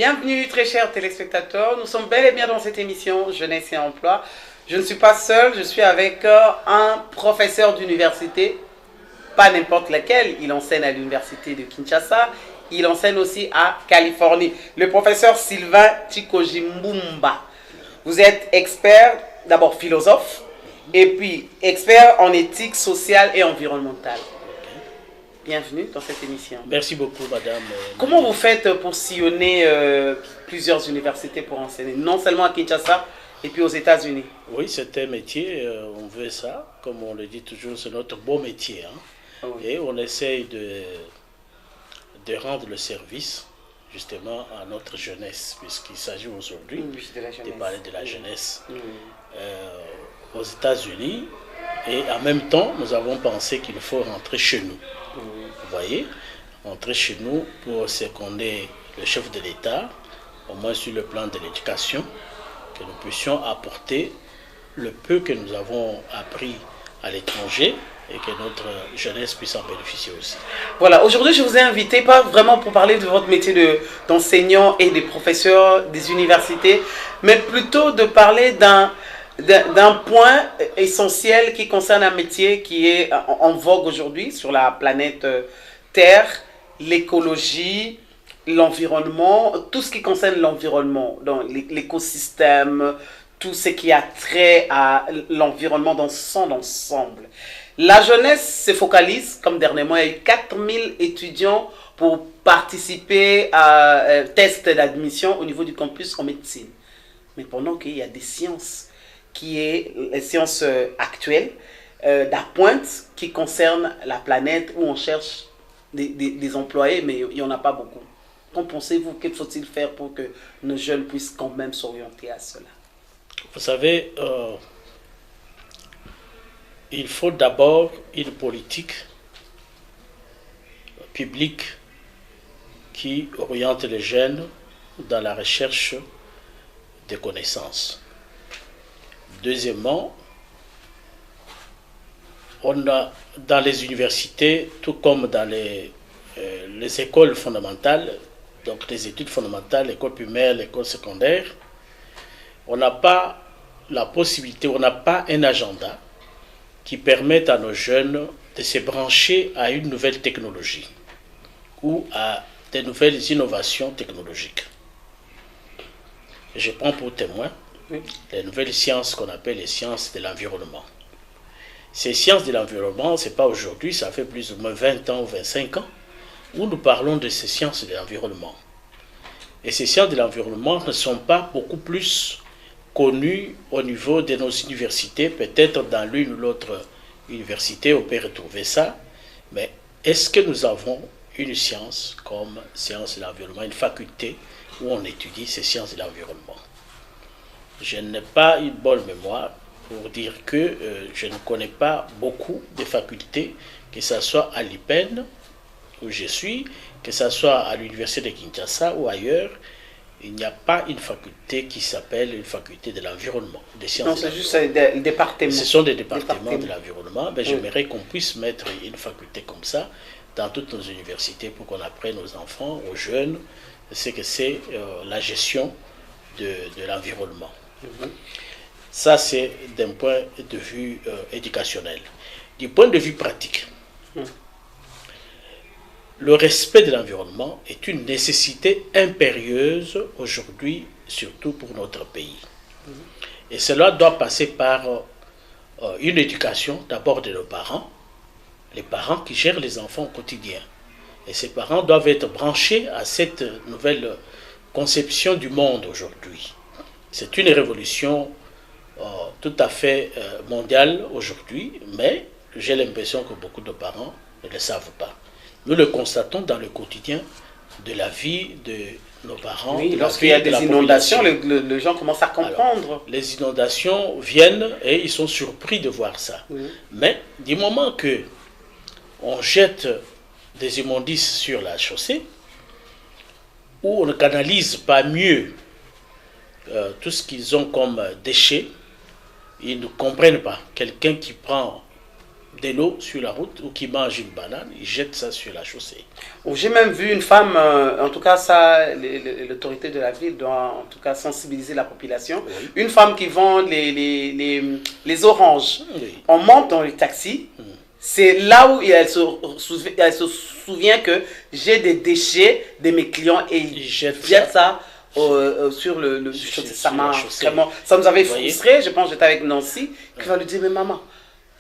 Bienvenue très chers téléspectateurs, nous sommes bel et bien dans cette émission Jeunesse et Emploi. Je ne suis pas seul, je suis avec un professeur d'université, pas n'importe lequel, il enseigne à l'université de Kinshasa, il enseigne aussi à Californie. Le professeur Sylvain Tikoji-Mbumba. Vous êtes expert, d'abord philosophe, et puis expert en éthique sociale et environnementale. Bienvenue dans cette émission. Merci beaucoup, madame. Comment vous faites pour sillonner plusieurs universités pour enseigner, non seulement à Kinshasa et puis aux États-Unis? Oui, c'est un métier, on veut ça, comme on le dit toujours, c'est notre beau métier. Oui. Et on essaye de rendre le service justement à notre jeunesse, puisqu'il s'agit aujourd'hui de parler de la jeunesse aux États-Unis. Et en même temps, nous avons pensé qu'il faut rentrer chez nous. Vous voyez, rentrer chez nous pour ce qu'on est le chef de l'État, au moins sur le plan de l'éducation, que nous puissions apporter le peu que nous avons appris à l'étranger et que notre jeunesse puisse en bénéficier aussi. Voilà, aujourd'hui je vous ai invité, pas vraiment pour parler de votre métier d'enseignant et des professeurs des universités, mais plutôt de parler d'un point essentiel qui concerne un métier qui est en vogue aujourd'hui sur la planète Terre, l'écologie, l'environnement, tout ce qui concerne l'environnement, l'écosystème, tout ce qui a trait à l'environnement dans son ensemble. La jeunesse se focalise, comme dernièrement, il y a eu 4000 étudiants pour participer à un test d'admission au niveau du campus en médecine. Mais pendant qu'il y a des sciences, qui est les sciences actuelles, d'appointe, qui concernent la planète, où on cherche des employés, mais il n'y en a pas beaucoup. Qu'en pensez-vous? Que faut-il faire pour que nos jeunes puissent quand même s'orienter à cela? Vous savez, il faut d'abord une politique publique qui oriente les jeunes dans la recherche des connaissances. Deuxièmement, on a dans les universités, tout comme dans les écoles fondamentales, donc les études fondamentales, l'école primaire, l'école secondaire, on n'a pas la possibilité, on n'a pas un agenda qui permette à nos jeunes de se brancher à une nouvelle technologie ou à de nouvelles innovations technologiques. Je prends pour témoin les nouvelles sciences qu'on appelle les sciences de l'environnement. Ces sciences de l'environnement, ce n'est pas aujourd'hui, ça fait plus ou moins 20 ans ou 25 ans, où nous parlons de ces sciences de l'environnement. Et ces sciences de l'environnement ne sont pas beaucoup plus connues au niveau de nos universités, peut-être dans l'une ou l'autre université, on peut retrouver ça, mais est-ce que nous avons une science comme science de l'environnement, une faculté où on étudie ces sciences de l'environnement? Je n'ai pas une bonne mémoire pour dire que je ne connais pas beaucoup de facultés, que ce soit à l'IPEN, où je suis, que ce soit à l'université de Kinshasa ou ailleurs. Il n'y a pas une faculté qui s'appelle une faculté de l'environnement, des sciences. Non, c'est juste des départements. Ce sont des départements de l'environnement. Mais j'aimerais qu'on puisse mettre une faculté comme ça dans toutes nos universités pour qu'on apprenne aux enfants, aux jeunes, ce que c'est la gestion de l'environnement. Ça, c'est d'un point de vue éducationnel. Du point de vue pratique, le respect de l'environnement est une nécessité impérieuse aujourd'hui, surtout pour notre pays. Et cela doit passer par une éducation d'abord de nos parents, les parents qui gèrent les enfants au quotidien. Et ces parents doivent être branchés à cette nouvelle conception du monde aujourd'hui. C'est une révolution tout à fait mondiale aujourd'hui, mais j'ai l'impression que beaucoup de parents ne le savent pas. Nous le constatons dans le quotidien de la vie de nos parents. Oui, lorsqu'il y a des inondations, les gens commencent à comprendre. Alors, les inondations viennent et ils sont surpris de voir ça. Mais du moment que on jette des immondices sur la chaussée, où on ne canalise pas mieux tout ce qu'ils ont comme déchets, ils ne comprennent pas. Quelqu'un qui prend de l'eau sur la route ou qui mange une banane, ils jettent ça sur la chaussée. J'ai même vu une femme, en tout cas ça, l'autorité de la ville doit en tout cas sensibiliser la population. Oui. Une femme qui vend les oranges. Oui. On monte dans le taxi, c'est là où elle se souvient que j'ai des déchets de mes clients et ils jettent ça. Sur le ça m'a vraiment, ça nous avait frustré. Je pense que j'étais avec Nancy qui va lui dire mais maman,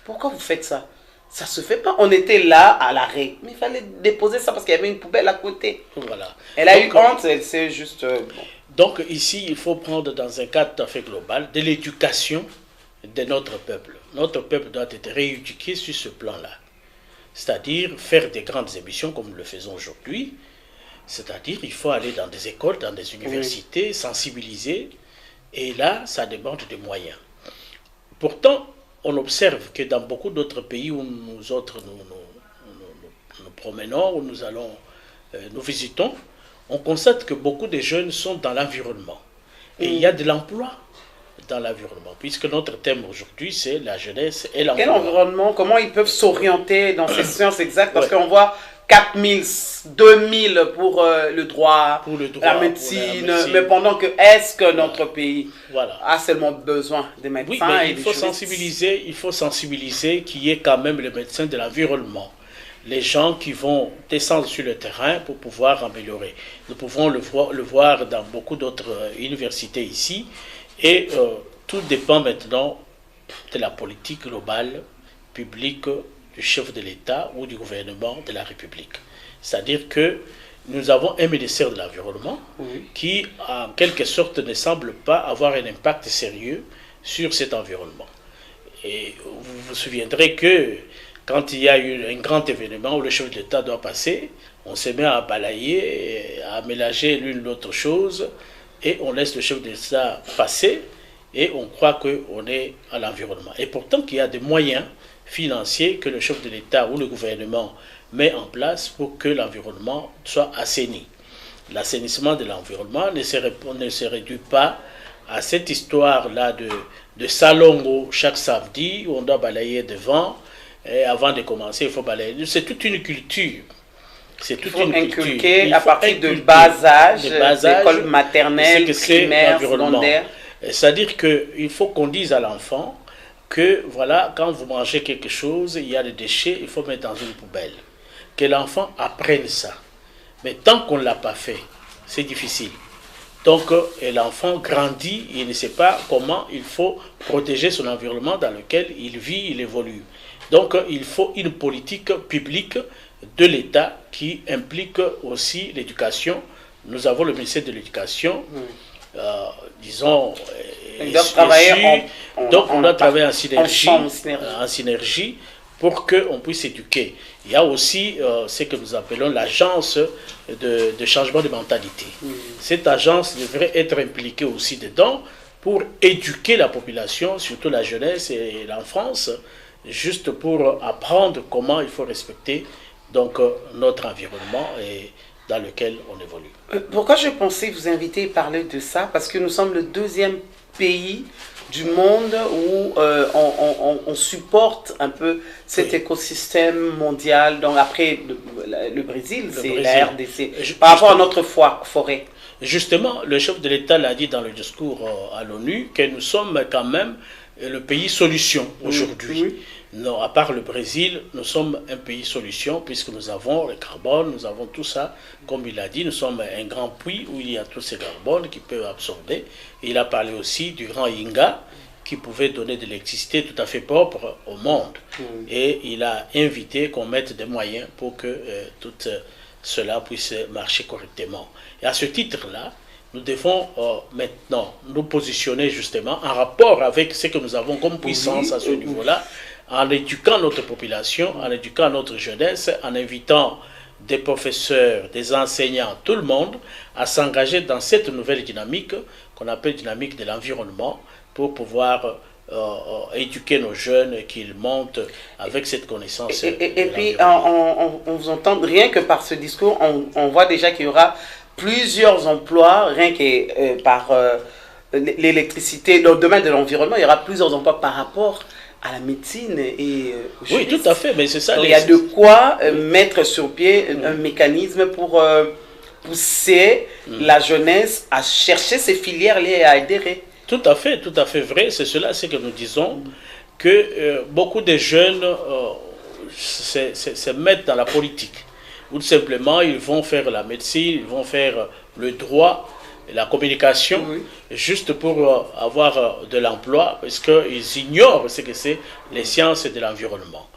pourquoi vous faites ça? Ça se fait pas. On était là à l'arrêt, mais il fallait déposer ça parce qu'il y avait une poubelle à côté. Voilà. Elle a eu honte, elle s'est juste bon. Donc ici il faut prendre dans un cadre tout à fait global de l'éducation de notre peuple. Notre peuple doit être rééduqué sur ce plan-là, c'est-à-dire faire des grandes émissions comme nous le faisons aujourd'hui. C'est-à-dire il faut aller dans des écoles, dans des universités, oui, sensibiliser, et là, ça demande des moyens. Pourtant, on observe que dans beaucoup d'autres pays où nous autres nous promenons, où nous allons, nous visitons, on constate que beaucoup de jeunes sont dans l'environnement. Et il y a de l'emploi dans l'environnement, puisque notre thème aujourd'hui, c'est la jeunesse et l'environnement. Quel environnement? Comment ils peuvent s'orienter dans ces sciences exactes? Parce qu'on voit 4000, 2000 pour le droit, la médecine, mais pendant que est-ce que notre pays a seulement besoin de médecins? Oui, mais il faut sensibiliser qu'il y ait quand même les médecins de l'environnement, les gens qui vont descendre sur le terrain pour pouvoir améliorer. Nous pouvons le voir dans beaucoup d'autres universités ici, et tout dépend maintenant de la politique globale, publique, du chef de l'État ou du gouvernement de la République. C'est-à-dire que nous avons un ministère de l'Environnement qui, en quelque sorte, ne semble pas avoir un impact sérieux sur cet environnement. Et vous vous souviendrez que quand il y a eu un grand événement où le chef de l'État doit passer, on se met à balayer, à mélanger l'une l'autre chose, et on laisse le chef de l'État passer, et on croit qu'on est à l'environnement. Et pourtant qu'il y a des moyens financiers que le chef de l'État ou le gouvernement met en place pour que l'environnement soit assaini. L'assainissement de l'environnement ne se réduit pas à cette histoire-là de salon chaque samedi où on doit balayer devant, et avant de commencer il faut balayer. C'est toute une culture. C'est toute une culture. À partir de bas âge, l'école maternelle, primaire, secondaire. C'est-à-dire qu'il faut qu'on dise à l'enfant que voilà, quand vous mangez quelque chose, il y a des déchets, il faut mettre dans une poubelle. Que l'enfant apprenne ça. Mais tant qu'on ne l'a pas fait, c'est difficile. Donc l'enfant grandit, il ne sait pas comment il faut protéger son environnement dans lequel il vit, il évolue. Donc il faut une politique publique de l'État qui implique aussi l'éducation. Nous avons le ministère de l'Éducation, disons, on doit travailler en synergie pour qu'on puisse éduquer. Il y a aussi ce que nous appelons l'agence de changement de mentalité. Cette agence devrait être impliquée aussi dedans pour éduquer la population, surtout la jeunesse et l'enfance, juste pour apprendre comment il faut respecter donc, notre environnement et dans lequel on évolue. Pourquoi je pensais vous inviter à parler de ça? Parce que nous sommes le deuxième pays du monde où on supporte un peu cet écosystème mondial. Donc après le Brésil, c'est la RDC, par rapport à notre forêt. Justement, le chef de l'État l'a dit dans le discours à l'ONU que nous sommes quand même le pays solution aujourd'hui. Non, à part le Brésil, nous sommes un pays solution puisque nous avons le carbone, nous avons tout ça. Comme il a dit, nous sommes un grand puits où il y a tous ces carbones qui peuvent absorber. Et il a parlé aussi du grand Inga qui pouvait donner de l'électricité tout à fait propre au monde. Et il a invité qu'on mette des moyens pour que tout cela puisse marcher correctement. Et à ce titre-là, nous devons maintenant nous positionner justement en rapport avec ce que nous avons comme puissance à ce niveau-là, en éduquant notre population, en éduquant notre jeunesse, en invitant des professeurs, des enseignants, tout le monde, à s'engager dans cette nouvelle dynamique qu'on appelle dynamique de l'environnement pour pouvoir éduquer nos jeunes, qu'ils montent avec cette connaissance. Et puis, on vous entend, rien que par ce discours, on voit déjà qu'il y aura plusieurs emplois, rien que par l'électricité, dans le domaine de l'environnement, il y aura plusieurs emplois par rapport à la médecine et au Oui, jurisme. tout à fait, mais c'est ça. Donc, il y a de quoi mettre sur pied un mécanisme pour pousser la jeunesse à chercher ces filières liées à adhérer. Tout à fait vrai. C'est cela, c'est que nous disons que beaucoup de jeunes se mettent dans la politique. Ou tout simplement, ils vont faire la médecine, ils vont faire le droit, la communication, juste pour avoir de l'emploi, parce qu'ils ignorent ce que c'est les sciences de l'environnement.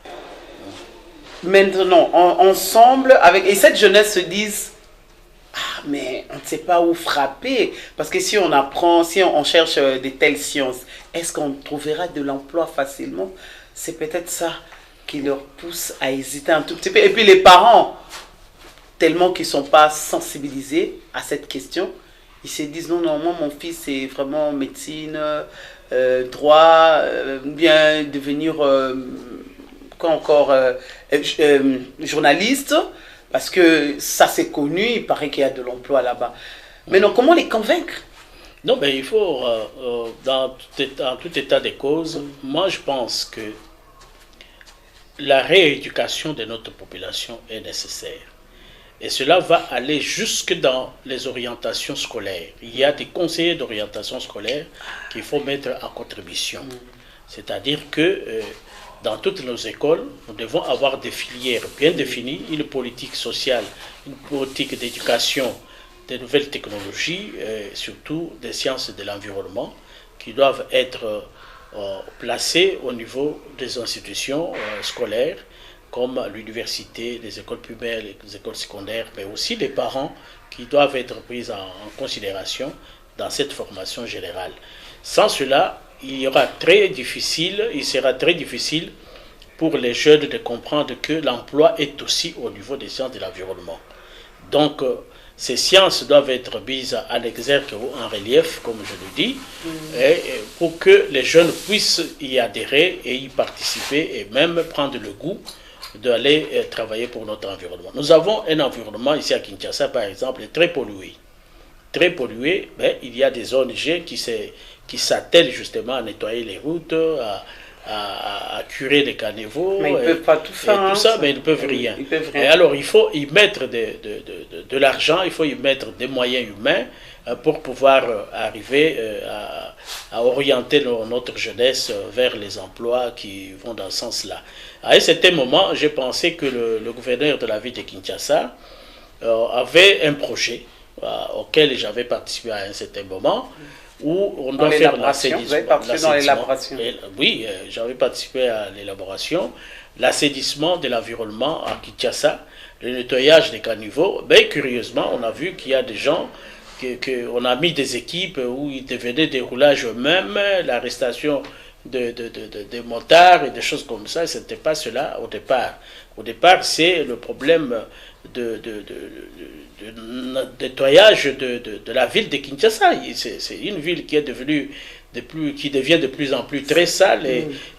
Maintenant, ensemble, et cette jeunesse se disent, ah, mais on ne sait pas où frapper, parce que si on apprend, si on cherche de telles sciences, est-ce qu'on trouvera de l'emploi facilement? C'est peut-être ça qui leur pousse à hésiter un tout petit peu. Et puis les parents, tellement qu'ils ne sont pas sensibilisés à cette question, ils se disent non, non, moi mon fils c'est vraiment médecine, droit, bien devenir journaliste, parce que ça c'est connu, il paraît qu'il y a de l'emploi là-bas. Mais non, comment les convaincre? Non, mais il faut, dans tout état de cause, moi je pense que la rééducation de notre population est nécessaire. Et cela va aller jusque dans les orientations scolaires. Il y a des conseillers d'orientation scolaire qu'il faut mettre en contribution. C'est-à-dire que dans toutes nos écoles, nous devons avoir des filières bien définies, une politique sociale, une politique d'éducation, des nouvelles technologies, surtout des sciences de l'environnement, qui doivent être placées au niveau des institutions scolaires, comme l'université, les écoles primaires, les écoles secondaires, mais aussi les parents qui doivent être pris en considération dans cette formation générale. Sans cela, il sera très difficile pour les jeunes de comprendre que l'emploi est aussi au niveau des sciences de l'environnement. Donc, ces sciences doivent être mises en exergue ou en relief, comme je le dis, pour que les jeunes puissent y adhérer et y participer et même prendre le goût d'aller travailler pour notre environnement. Nous avons un environnement ici à Kinshasa, par exemple, très pollué. Très pollué, mais il y a des ONG qui s'attellent justement à nettoyer les routes, à curer les caniveaux. Mais ils ne peuvent pas tout faire. Tout ça, mais ils ne peuvent rien. Et alors, il faut y mettre de l'argent, il faut y mettre des moyens humains pour pouvoir arriver à orienter notre jeunesse vers les emplois qui vont dans ce sens-là. À un certain moment, j'ai pensé que le gouverneur de la ville de Kinshasa avait un projet auquel j'avais participé à un certain moment, où on doit faire l'assainissement. Vous avez participé dans l'élaboration? Oui, j'avais participé à l'élaboration, l'assainissement de l'environnement à Kinshasa, le nettoyage des caniveaux. Mais curieusement, on a vu qu'il y a des gens, on a mis des équipes où ils devenaient des roulages eux-mêmes, l'arrestation de motards et des choses comme ça. Ce n'était pas cela au départ. Au départ, c'est le problème de nettoyage de la ville de Kinshasa. C'est une ville qui est devenue qui devient de plus en plus très sale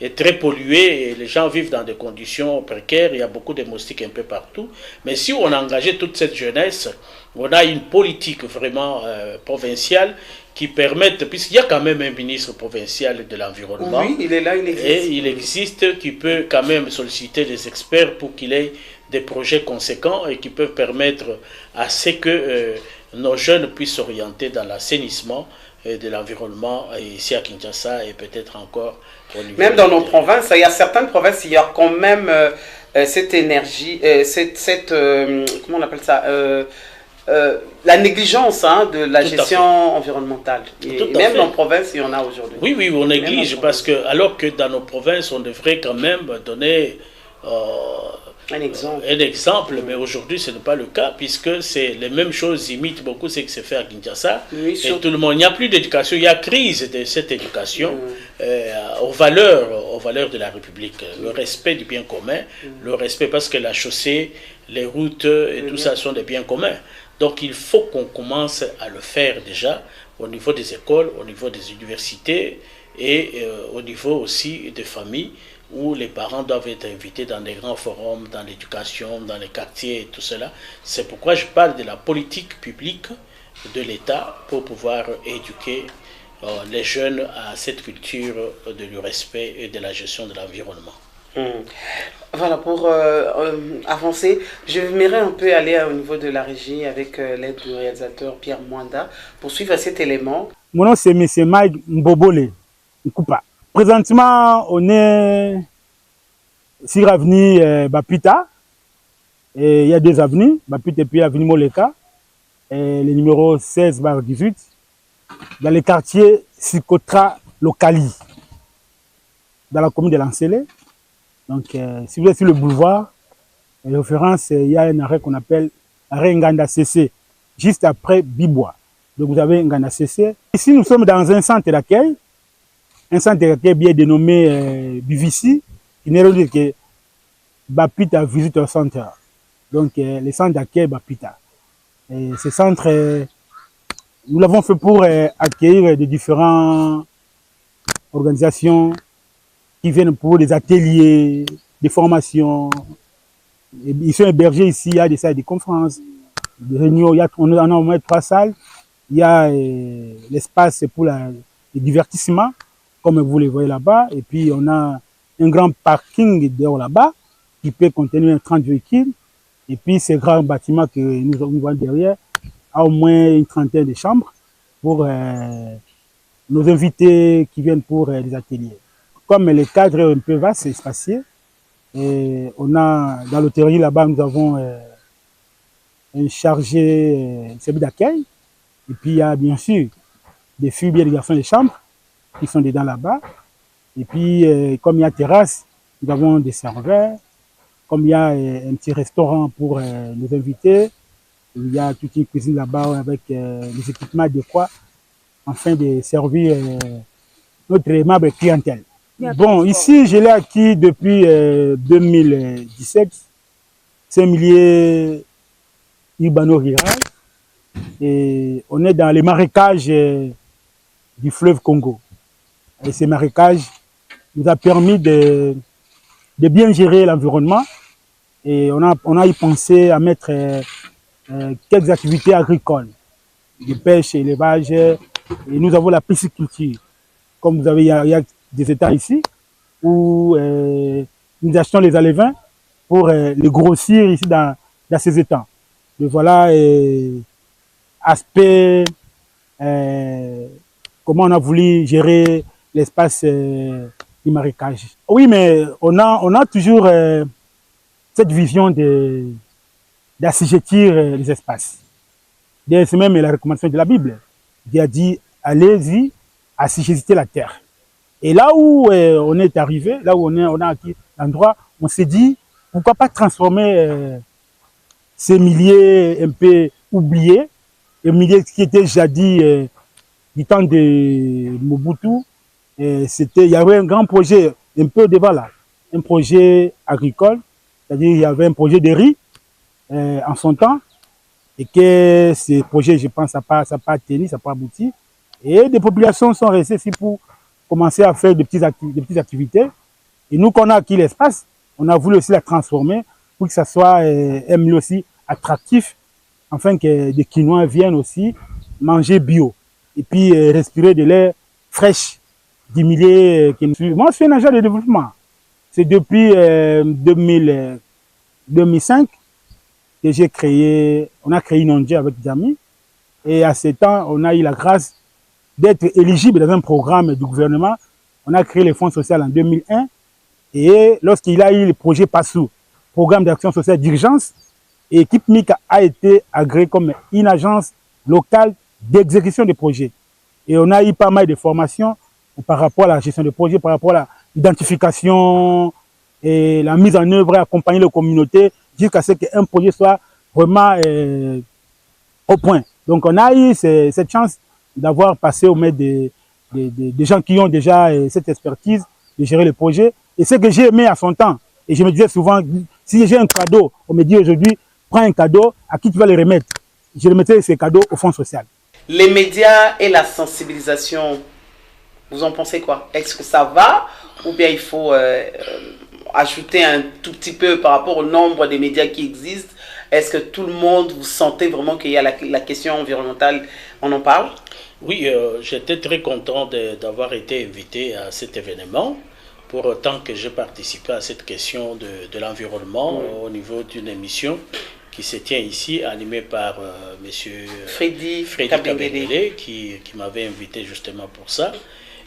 et très polluée, et les gens vivent dans des conditions précaires, il y a beaucoup de moustiques un peu partout. Mais si on a engagé toute cette jeunesse, on a une politique vraiment provinciale qui permette, puisqu'il y a quand même un ministre provincial de l'environnement, oui, il est là, il existe. Et il existe, qui peut quand même solliciter des experts pour qu'il ait des projets conséquents et qui peuvent permettre à ce que nos jeunes puissent s'orienter dans l'assainissement de l'environnement ici à Kinshasa et peut-être encore au niveau... Même dans nos provinces, il y a certaines provinces, il y a quand même cette énergie, comment on appelle ça, la négligence de la gestion environnementale. Et même dans nos provinces, il y en a aujourd'hui. Oui, oui, on néglige parce que, alors que dans nos provinces, on devrait quand même donner un exemple, mais aujourd'hui ce n'est pas le cas, puisque c'est les mêmes choses, imitent beaucoup ce qui se fait à Kinshasa. Oui, et tout le monde, il n'y a plus d'éducation, il y a crise de cette éducation aux valeurs de la République, le respect du bien commun, le respect, parce que la chaussée, les routes et tout ça sont des biens communs. Donc il faut qu'on commence à le faire déjà au niveau des écoles, au niveau des universités et au niveau aussi des familles, où les parents doivent être invités dans des grands forums, dans l'éducation, dans les quartiers et tout cela. C'est pourquoi je parle de la politique publique de l'État pour pouvoir éduquer les jeunes à cette culture du respect et de la gestion de l'environnement. Voilà, pour avancer, je m'aimerais un peu aller au niveau de la régie avec l'aide du réalisateur Pierre Mwanda pour suivre cet élément. Mon nom c'est M. Mike Mbobole Nkupa. Présentement, on est sur l'avenue Bapita. Et il y a deux avenues, Bapita et puis l'avenue Moleka, et le numéro 16/18, dans le quartier Sikotra Lokali, dans la commune de Lancélé. Donc, si vous êtes sur le boulevard, en référence, il y a un arrêt qu'on appelle arrêt Nganda CC, juste après Bibois. Donc, vous avez Nganda CC. Ici, nous sommes dans un centre d'accueil bien dénommé BVC, qui n'est rien que Bapita Visitor Center. Donc, le centre d'accueil Bapita. Et ce centre, nous l'avons fait pour accueillir des différentes organisations qui viennent pour des ateliers, des formations. Et ils sont hébergés ici, il y a des salles de conférences, des réunions, on a au moins 3 salles. Il y a l'espace pour le divertissement, comme vous le voyez là-bas. Et puis on a un grand parking dehors là-bas qui peut contenir 30 véhicules. Et puis ce grand bâtiment que nous voyons derrière a au moins une trentaine de chambres pour nos invités qui viennent pour des ateliers. Comme le cadre est un peu vaste et spacieux, et on a dans l'hôtellerie là-bas, nous avons un chargé service d'accueil. Et puis il y a bien sûr des filles et des garçons de chambre qui sont dedans là-bas. Et puis comme il y a terrasse, nous avons des serveurs. Comme il y a un petit restaurant pour nos invités, il y a toute une cuisine là-bas avec les équipements adéquats afin de servir notre aimable clientèle. Bon, ici, je l'ai acquis depuis 2017. C'est un milieu urbano-rural. Et on est dans les marécages du fleuve Congo. Et ces marécages nous a permis de bien gérer l'environnement. Et on a y pensé à mettre quelques activités agricoles, de pêche, élevage. Et nous avons la pisciculture. Comme vous avez, il y a des états ici où nous achetons les alevins pour les grossir ici dans ces étangs. Et voilà aspect, comment on a voulu gérer l'espace du marécage. Oui, mais on a toujours cette vision d'assujettir les espaces. C'est même la recommandation de la Bible qui a dit allez-y, assujettez la terre. Et là où on est arrivé, là où on a acquis l'endroit, on s'est dit pourquoi pas transformer ces milliers un peu oubliés, les milliers qui étaient jadis du temps de Mobutu. Il y avait un grand projet un peu devant là, un projet agricole, c'est-à-dire il y avait un projet de riz en son temps, et que ce projet, je pense, ça n'a pas tenu, ça n'a pas abouti. Et des populations sont restées ici pour commencer à faire des petites activités. Et nous, qu'on a acquis l'espace, on a voulu aussi la transformer pour que ça soit un milieu aussi attractif, afin que des Quinois viennent aussi manger bio et puis respirer de l'air fraîche du milieu qui nous suit. Moi, je suis un agent de développement. C'est depuis 2005 que on a créé une ONG avec des amis. Et à ce temps, on a eu la grâce d'être éligible dans un programme du gouvernement. On a créé le Fonds social en 2001. Et lorsqu'il a eu le projet PASSOU, Programme d'action sociale d'urgence, Équipe MIC a été agréée comme une agence locale d'exécution des projets. Et on a eu pas mal de formations par rapport à la gestion des projets, par rapport à l'identification et la mise en œuvre et accompagner les communautés jusqu'à ce qu'un projet soit vraiment au point. Donc on a eu cette chance d'avoir passé au maître des gens qui ont déjà cette expertise de gérer les projets. Et ce que j'ai aimé à son temps, et je me disais souvent, si j'ai un cadeau, on me dit aujourd'hui, prends un cadeau, à qui tu vas le remettre? Je remettais ces cadeaux au Fonds social. Les médias et la sensibilisation, vous en pensez quoi? Est-ce que ça va ou bien il faut ajouter un tout petit peu par rapport au nombre des médias qui existent? Est-ce que tout le monde, vous sentez vraiment qu'il y a la question environnementale, on en parle? Oui, j'étais très content d'avoir été invité à cet événement. Pour autant que j'ai participé à cette question de l'environnement au niveau d'une émission qui se tient ici, animée par monsieur Freddy Kabengele, qui m'avait invité justement pour ça.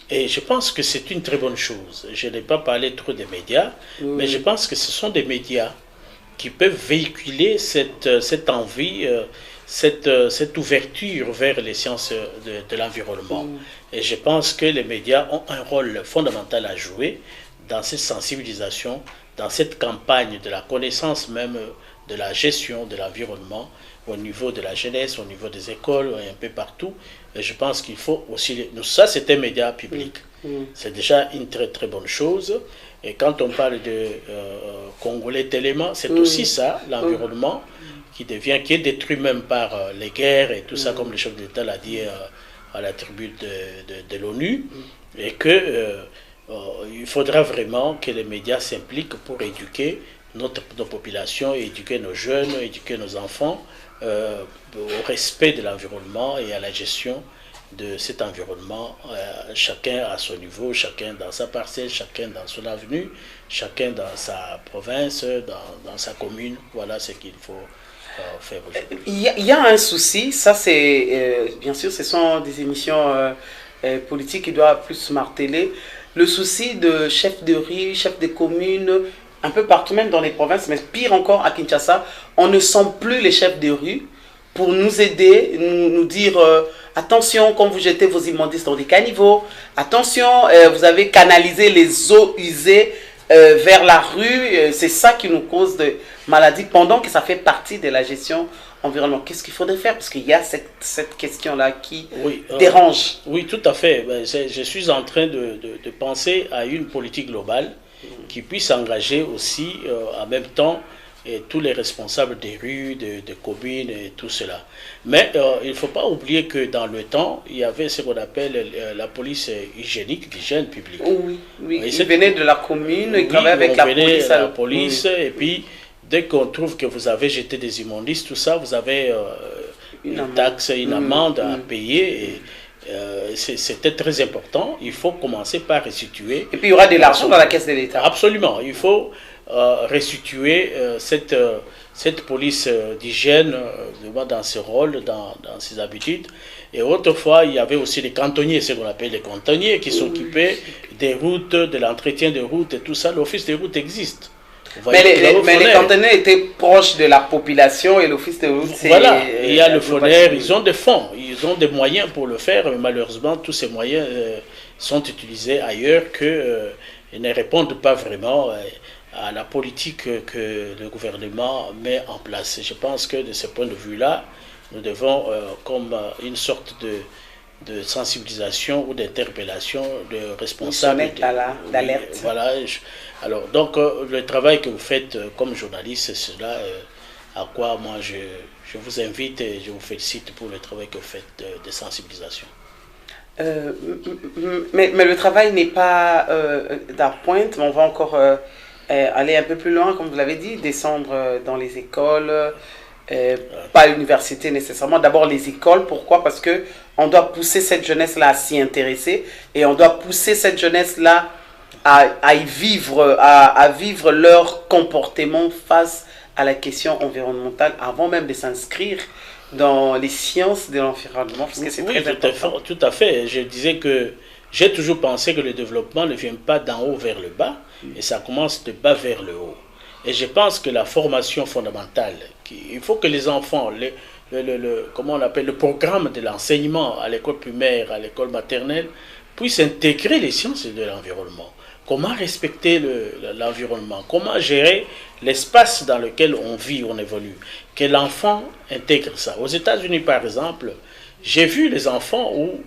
Et je pense que c'est une très bonne chose. Je n'ai pas parlé trop des médias, mais je pense que ce sont des médias qui peuvent véhiculer cette envie, cette ouverture vers les sciences de l'environnement. Et je pense que les médias ont un rôle fondamental à jouer dans cette sensibilisation, dans cette campagne de la connaissance même de la gestion de l'environnement au niveau de la jeunesse, au niveau des écoles, un peu partout. Et je pense qu'il faut aussi... Ça, c'est un média public. C'est déjà une très très bonne chose. Et quand on parle de Congolais Téléma, c'est aussi ça, l'environnement, qui est détruit même par les guerres et tout ça, comme le chef d'État l'a dit à la tribune de l'ONU, et que il faudra vraiment que les médias s'impliquent pour éduquer nos populations, éduquer nos jeunes, éduquer nos enfants au respect de l'environnement et à la gestion de cet environnement, chacun à son niveau, chacun dans sa parcelle, chacun dans son avenue, chacun dans sa province, dans sa commune. Voilà ce qu'il faut faire aujourd'hui. Il y a un souci, ça c'est, bien sûr, ce sont des émissions politiques qui doivent plus marteler. Le souci de chefs de rue, chefs de communes, un peu partout, même dans les provinces, mais pire encore à Kinshasa, on ne sent plus les chefs de rue pour nous aider, nous dire attention quand vous jetez vos immondices dans des caniveaux, attention, vous avez canalisé les eaux usées vers la rue, c'est ça qui nous cause des maladies pendant que ça fait partie de la gestion environnementale. Qu'est-ce qu'il faudrait faire? Parce qu'il y a cette question-là qui dérange. Oui, tout à fait. Je suis en train de penser à une politique globale qui puisse engager aussi en même temps tous les responsables des rues, des communes et tout cela. Mais il ne faut pas oublier que dans le temps, il y avait ce qu'on appelle la police hygiénique d'hygiène publique. Oui, ils venaient de la commune, ils travaillaient avec la police. Et puis, dès qu'on trouve que vous avez jeté des immondices, tout ça, vous avez une taxe, une amende à payer. C'était très important. Il faut commencer par restituer. Et puis, il y aura de l'argent dans la caisse de l'État. Absolument. Il faut restituer cette police d'hygiène dans ses rôles, dans ses habitudes. Et autrefois, il y avait aussi les cantonniers, ce qu'on appelle les cantonniers, qui s'occupaient des routes, de l'entretien des routes et tout ça. L'office des routes existe. Mais les cantonniers étaient proches de la population et l'office de route, c'est... Voilà, il y a le FONER, ils ont des fonds, ils ont des moyens pour le faire, mais malheureusement, tous ces moyens sont utilisés ailleurs et ne répondent pas vraiment à la politique que le gouvernement met en place. Je pense que de ce point de vue-là, nous devons, comme une sorte de sensibilisation ou d'interpellation de responsables d'alerte. Voilà. Alors, donc, le travail que vous faites comme journaliste, c'est cela à quoi moi je vous invite et je vous félicite pour le travail que vous faites de sensibilisation. Mais le travail n'est pas d'appointe, on va encore aller un peu plus loin, comme vous l'avez dit, descendre dans les écoles, pas à l'université nécessairement, d'abord les écoles. Pourquoi? Parce que on doit pousser cette jeunesse-là à s'y intéresser et on doit pousser cette jeunesse-là à y vivre, à vivre leur comportement face à la question environnementale avant même de s'inscrire dans les sciences de l'environnement, parce que c'est très important. Tout à fait. Je disais que j'ai toujours pensé que le développement ne vient pas d'en haut vers le bas, et ça commence de bas vers le haut. Et je pense que la formation fondamentale, il faut que les enfants, comment on appelle, le programme de l'enseignement à l'école primaire, à l'école maternelle, puissent intégrer les sciences de l'environnement. Comment respecter l'environnement, comment gérer l'espace dans lequel on vit, on évolue. Que l'enfant intègre ça. Aux États-Unis, par exemple, j'ai vu les enfants où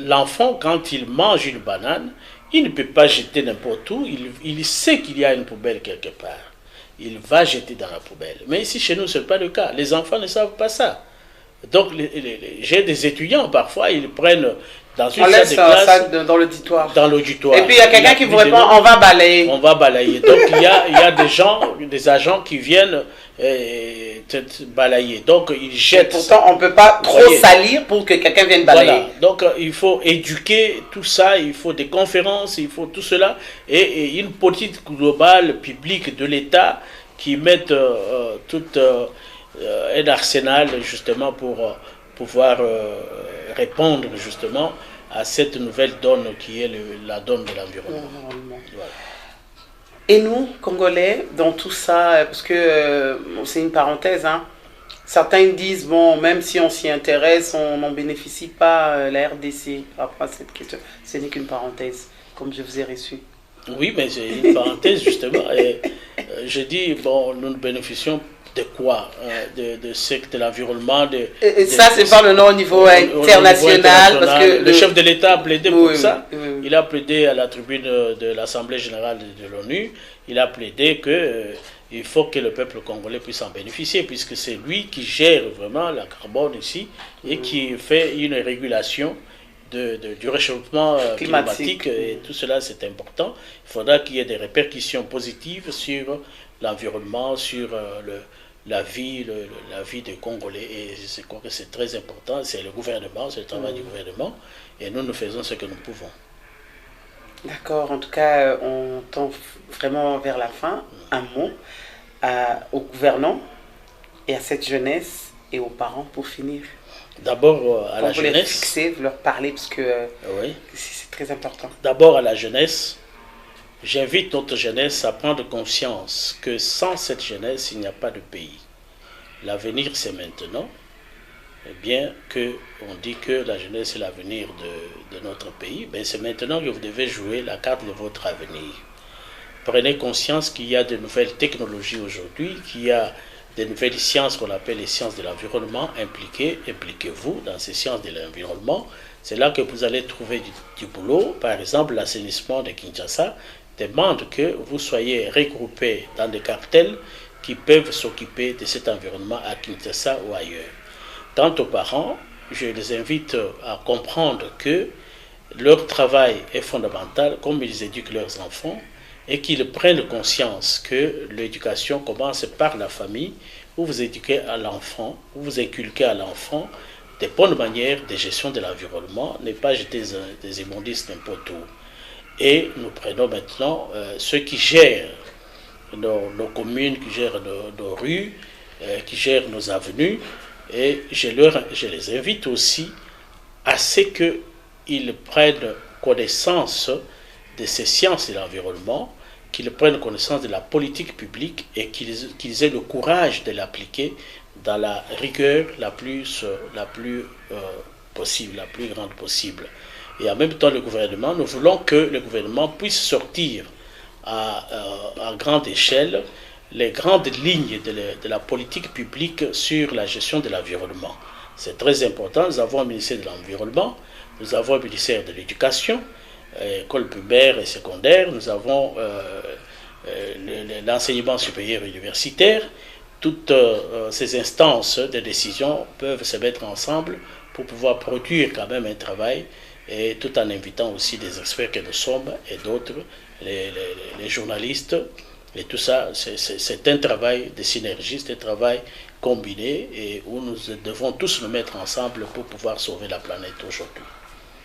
l'enfant, quand il mange une banane, il ne peut pas jeter n'importe où, il sait qu'il y a une poubelle quelque part. Il va jeter dans la poubelle. Mais ici, chez nous, ce n'est pas le cas. Les enfants ne savent pas ça. Donc, j'ai des étudiants, parfois, ils prennent dans une salle de classe, dans l'auditoire. Dans l'auditoire. Et puis, il y a quelqu'un qui vous répond, on va balayer. On va balayer. Donc, il y a des agents qui viennent balayer. Donc, ils jettent. Pourtant, on ne peut pas trop salir pour que quelqu'un vienne balayer. Voilà. Donc, il faut éduquer tout ça, il faut des conférences, il faut tout cela, et une politique globale, publique de l'État qui mette tout un arsenal justement pour pouvoir répondre justement à cette nouvelle donne qui est la donne de l'environnement. Voilà. Et nous, Congolais, dans tout ça, parce que c'est une parenthèse, hein, certains disent, bon, même si on s'y intéresse, on n'en bénéficie pas, la RDC, par rapport à cette question. Ce n'est qu'une parenthèse, comme je vous ai reçu. Oui, mais c'est une parenthèse justement. Et, je dis, bon, nous bénéficions de quoi de l'environnement. Ça, c'est pas le nom au niveau international. Parce que le chef de l'État a plaidé pour ça. Oui. Il a plaidé à la tribune de l'Assemblée générale de l'ONU. Il a plaidé que il faut que le peuple congolais puisse en bénéficier, puisque c'est lui qui gère vraiment la carbone ici et qui fait une régulation du réchauffement climatique. Et tout cela, c'est important. Il faudra qu'il y ait des répercussions positives sur l'environnement, sur la vie des Congolais. Et je crois que c'est très important. C'est le gouvernement, c'est le travail du gouvernement. Et nous faisons ce que nous pouvons. D'accord. En tout cas, on tend vraiment vers la fin. Un mot aux gouvernants et à cette jeunesse et aux parents pour finir. D'abord à la jeunesse. Vous fixer, vous leur parler parce que oui. C'est très important. D'abord à la jeunesse. J'invite notre jeunesse à prendre conscience que sans cette jeunesse, il n'y a pas de pays. L'avenir, c'est maintenant. Et bien qu'on dit que la jeunesse est l'avenir de notre pays, ben c'est maintenant que vous devez jouer la carte de votre avenir. Prenez conscience qu'il y a de nouvelles technologies aujourd'hui, qu'il y a de nouvelles sciences qu'on appelle les sciences de l'environnement. Impliquez-vous dans ces sciences de l'environnement. C'est là que vous allez trouver du boulot. Par exemple, l'assainissement de Kinshasa demande que vous soyez regroupés dans des cartels qui peuvent s'occuper de cet environnement à Kinshasa ou ailleurs. Quant aux parents, je les invite à comprendre que leur travail est fondamental, comme ils éduquent leurs enfants, et qu'ils prennent conscience que l'éducation commence par la famille, où vous éduquez à l'enfant, où vous inculquez à l'enfant des bonnes manières de gestion de l'environnement, ne pas jeter des immondices n'importe où. Et nous prenons maintenant ceux qui gèrent nos communes, qui gèrent nos rues, qui gèrent nos avenues, et je les invite aussi à ce qu'ils prennent connaissance de ces sciences de l'environnement, qu'ils prennent connaissance de la politique publique et qu'ils aient le courage de l'appliquer dans la rigueur la plus possible, la plus grande possible. Et en même temps, le gouvernement, nous voulons que le gouvernement puisse sortir à grande échelle les grandes lignes de la politique publique sur la gestion de l'environnement. C'est très important. Nous avons un ministère de l'Environnement, nous avons un ministère de l'Éducation, école primaire et secondaire, nous avons l'enseignement supérieur et universitaire. Toutes ces instances de décision peuvent se mettre ensemble pour pouvoir produire quand même un travail, et tout en invitant aussi des experts que nous sommes et d'autres, les journalistes, et tout ça, c'est un travail de synergie, c'est un travail combiné et où nous devons tous nous mettre ensemble pour pouvoir sauver la planète aujourd'hui.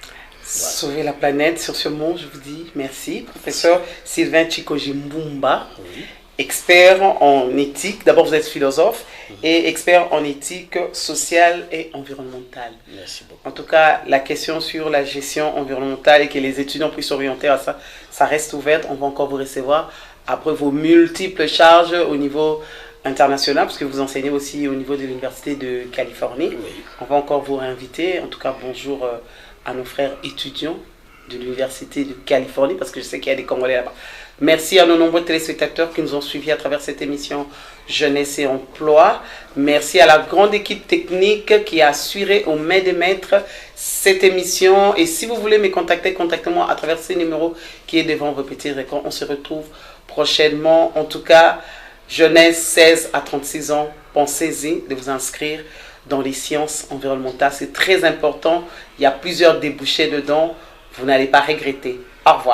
Voilà. Sauver la planète, sur ce mot, je vous dis merci. Professeur Sylvain Tchikoji Mbumba, oui. Expert en éthique, d'abord vous êtes philosophe, et expert en éthique sociale et environnementale. Merci beaucoup. En tout cas, la question sur la gestion environnementale et que les étudiants puissent s'orienter à ça, ça reste ouverte, on va encore vous recevoir. Après vos multiples charges au niveau international, parce que vous enseignez aussi au niveau de l'Université de Californie. Oui. On va encore vous réinviter. En tout cas, bonjour à nos frères étudiants de l'Université de Californie, parce que je sais qu'il y a des Congolais là-bas. Merci à nos nombreux téléspectateurs qui nous ont suivis à travers cette émission Jeunesse et Emploi. Merci à la grande équipe technique qui a assuré aux mains des maîtres cette émission. Et si vous voulez me contacter, contactez-moi à travers ces numéros qui est devant vos petits écrans. On se retrouve prochainement. En tout cas, jeunesse 16 à 36 ans, pensez-y de vous inscrire dans les sciences environnementales. C'est très important. Il y a plusieurs débouchés dedans. Vous n'allez pas regretter. Au revoir.